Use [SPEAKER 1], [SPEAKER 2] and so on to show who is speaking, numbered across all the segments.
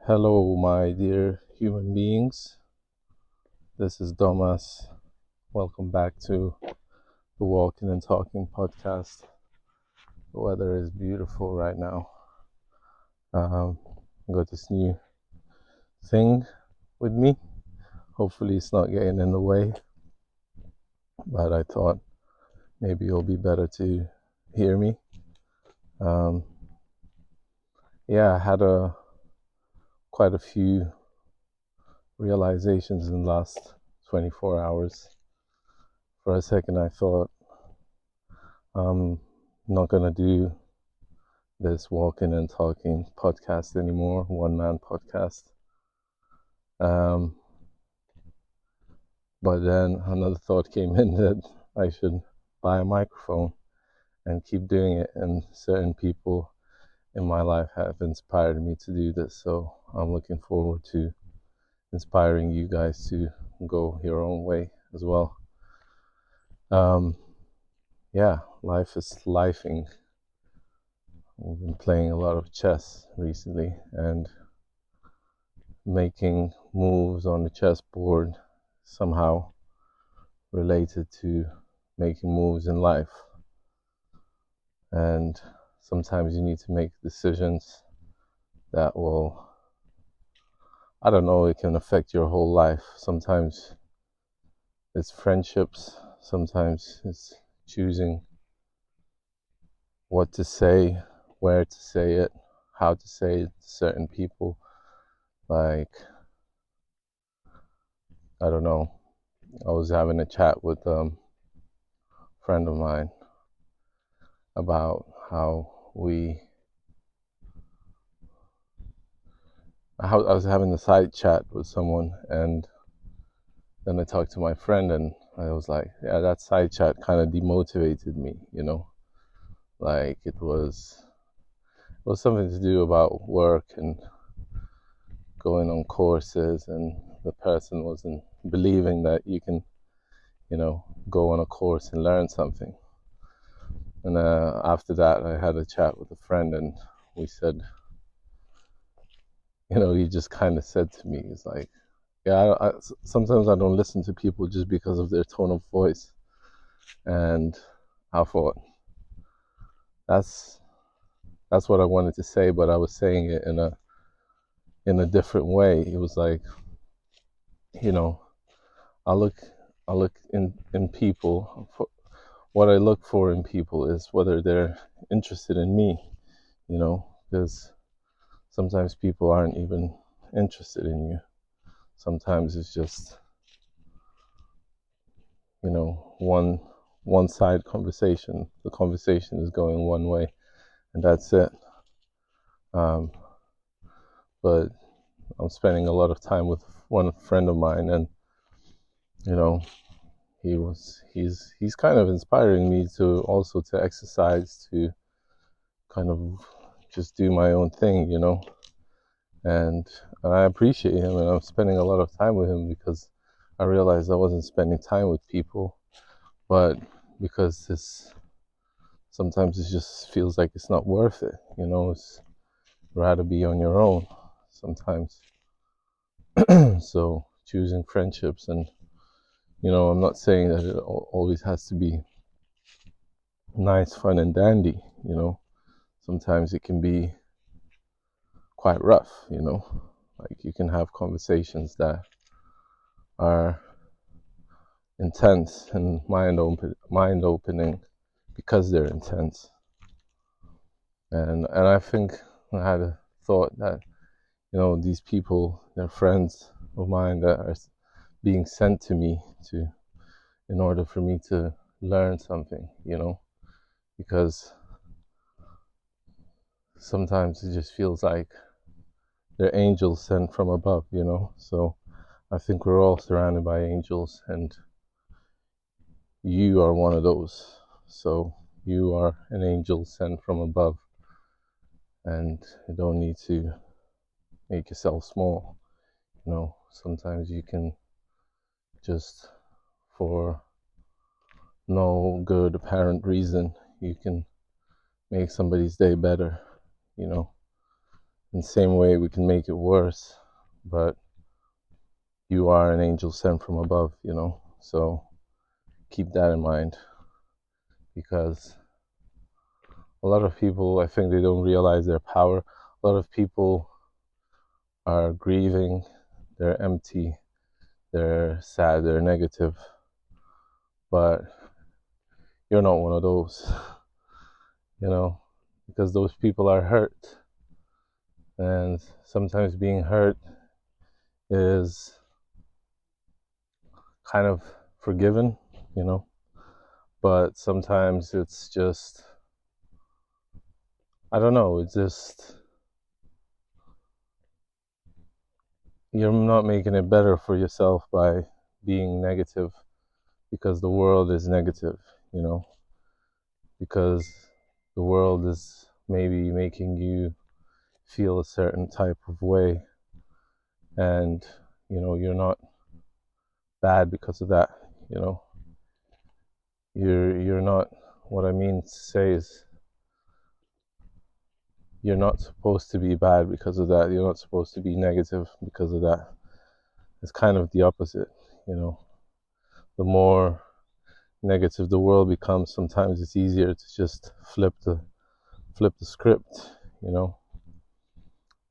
[SPEAKER 1] Hello, my dear human beings. This is Domas. Welcome back to the Walking and Talking podcast. The weather is beautiful right now. I got this new thing with me. Hopefully, it's not getting in the way, but I thought maybe it'll be better to hear me. I had quite a few realizations in the last 24 hours. For a second, I thought I'm not gonna do this walking and talking podcast anymore, one-man podcast. But then another thought came in that I should buy a microphone and keep doing it, and certain people in my life have inspired me to do this, so I'm looking forward to inspiring you guys to go your own way as well. Life is lifing. We've been playing a lot of chess recently and making moves on the chessboard somehow related to making moves in life. And sometimes you need to make decisions that will, I don't know, it can affect your whole life. Sometimes it's friendships, sometimes it's choosing what to say, where to say it, how to say it to certain people. Like, I don't know, I was having a chat with a friend of mine about how I was having a side chat with someone, and then I talked to my friend, and I was like, yeah, that side chat kind of demotivated me, like it was something to do about work and going on courses, and the person wasn't believing that you can, go on a course and learn something. And after that, I had a chat with a friend, and we said, he just kind of said to me, he's like, yeah, sometimes I don't listen to people just because of their tone of voice. And I thought, that's what I wanted to say, but I was saying it in a different way. It was like, I look in people. What I look for in people is whether they're interested in me, because sometimes people aren't even interested in you. Sometimes it's just, one side conversation. The conversation is going one way, and that's it. But I'm spending a lot of time with one friend of mine, and he's kind of inspiring me to also to exercise, to kind of just do my own thing, and I appreciate him, and I'm spending a lot of time with him because I realized I wasn't spending time with people, but because sometimes it just feels like it's not worth it, it's rather be on your own sometimes. So choosing friendships, and I'm not saying that it always has to be nice, fun, and dandy. Sometimes it can be quite rough. Like you can have conversations that are intense and mind opening because they're intense. And I think I had a thought that these people, they're friends of mine that are being sent to me in order for me to learn something, because sometimes it just feels like they're angels sent from above, So I think we're all surrounded by angels, and you are one of those. So you are an angel sent from above, and you don't need to make yourself small. Sometimes you can just, for no good apparent reason, you can make somebody's day better, in the same way we can make it worse, but you are an angel sent from above, so keep that in mind, because a lot of people, I think they don't realize their power. A lot of people are grieving, they're empty, they're sad, they're negative, but you're not one of those, because those people are hurt, and sometimes being hurt is kind of forgiven, but sometimes it's just, I don't know, it's just, you're not making it better for yourself by being negative, because the world is negative, because the world is maybe making you feel a certain type of way, and you're not bad because of that. You're not, what I mean to say is, you're not supposed to be bad because of that. You're not supposed to be negative because of that. It's kind of the opposite. The more negative the world becomes, sometimes it's easier to just flip the script,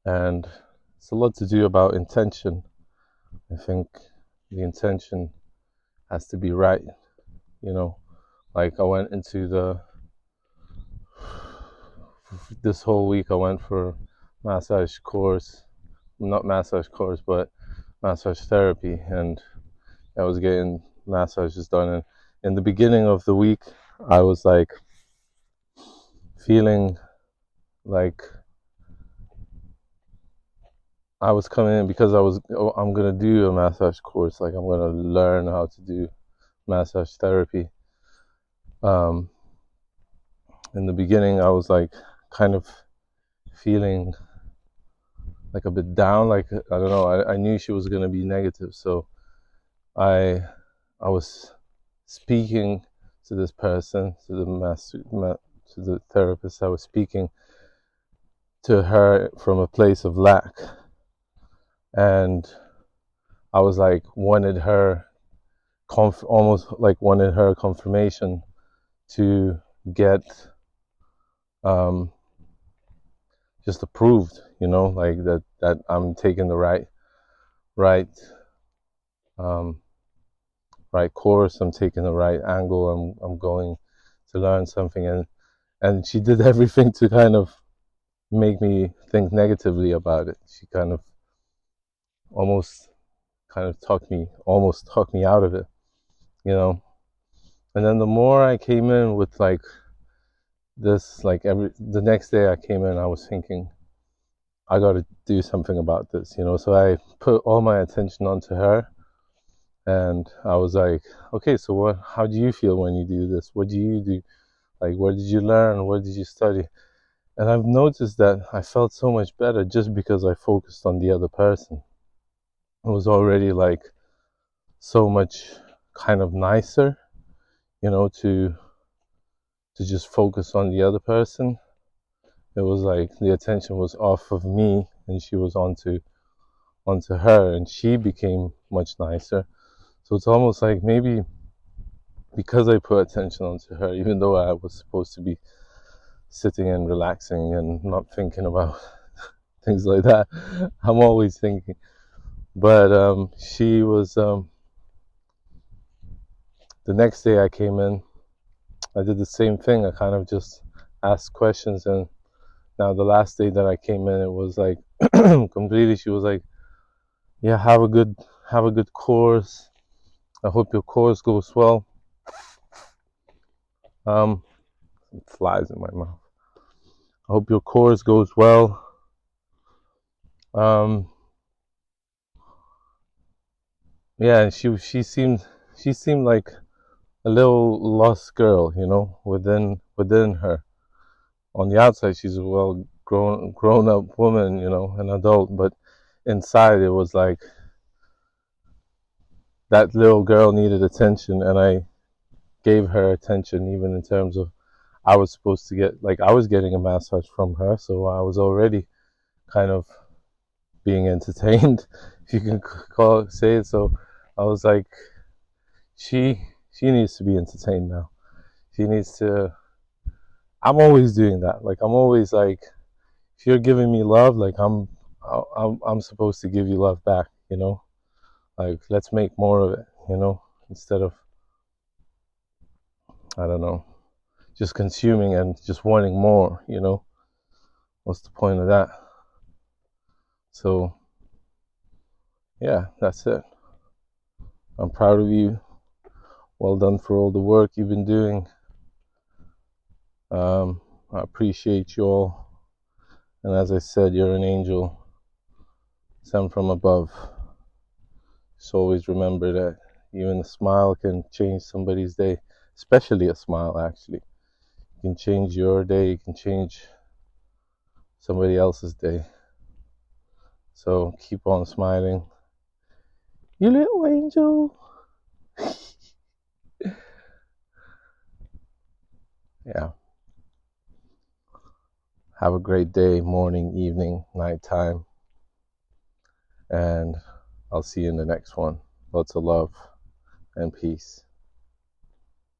[SPEAKER 1] and it's a lot to do about intention. I think the intention has to be right, like I went into this whole week I went for massage course, not massage course, but massage therapy, and I was getting massages done, and in the beginning of the week I was like feeling like I was coming in because I'm gonna do a massage course, like I'm gonna learn how to do massage therapy. In the beginning I was like kind of feeling like a bit down, like I don't know, I knew she was gonna be negative, so I was speaking to this person, to the therapist. I was speaking to her from a place of lack, and I was like wanted her almost like wanted her confirmation to get just approved, like that I'm taking the right right course, I'm taking the right angle, I'm going to learn something, and she did everything to kind of make me think negatively about it. She kind of talked me out of it, and then the more I came in with like this, like the next day I came in, I was thinking, I got to do something about this, so I put all my attention onto her, and I was like, okay, so how do you feel when you do this? What do you do? Like, where did you learn? Where did you study? And I've noticed that I felt so much better just because I focused on the other person. It was already like so much kind of nicer, to just focus on the other person. It was like the attention was off of me and she was onto her, and she became much nicer. So it's almost like maybe because I put attention onto her, even though I was supposed to be sitting and relaxing and not thinking about things like that, I'm always thinking. But she was, the next day I came in, I did the same thing. I kind of just asked questions, and now the last day that I came in, it was like completely, she was like, yeah, have a good course. I hope your course goes well. Flies in my mouth. I hope your course goes well. Yeah, and she seemed like a little lost girl, within her. On the outside, she's a well grown up woman, an adult, but inside it was like that little girl needed attention, and I gave her attention, even in terms of I was supposed to get, like, I was getting a massage from her, so I was already kind of being entertained, if you can say it. So I was like, she needs to be entertained now. She needs to. I'm always doing that. Like, I'm always like, if you're giving me love, like I'm supposed to give you love back. You know, like, let's make more of it. You know, instead of, I don't know, just consuming and just wanting more. You know, what's the point of that? So yeah, that's it. I'm proud of you. Well done for all the work you've been doing. I appreciate you all. And as I said, you're an angel sent from above. Just always remember that even a smile can change somebody's day, especially a smile, actually. You can change your day, you can change somebody else's day. So keep on smiling. You little angel. Yeah. Have a great day, morning, evening, nighttime. And I'll see you in the next one. Lots of love and peace.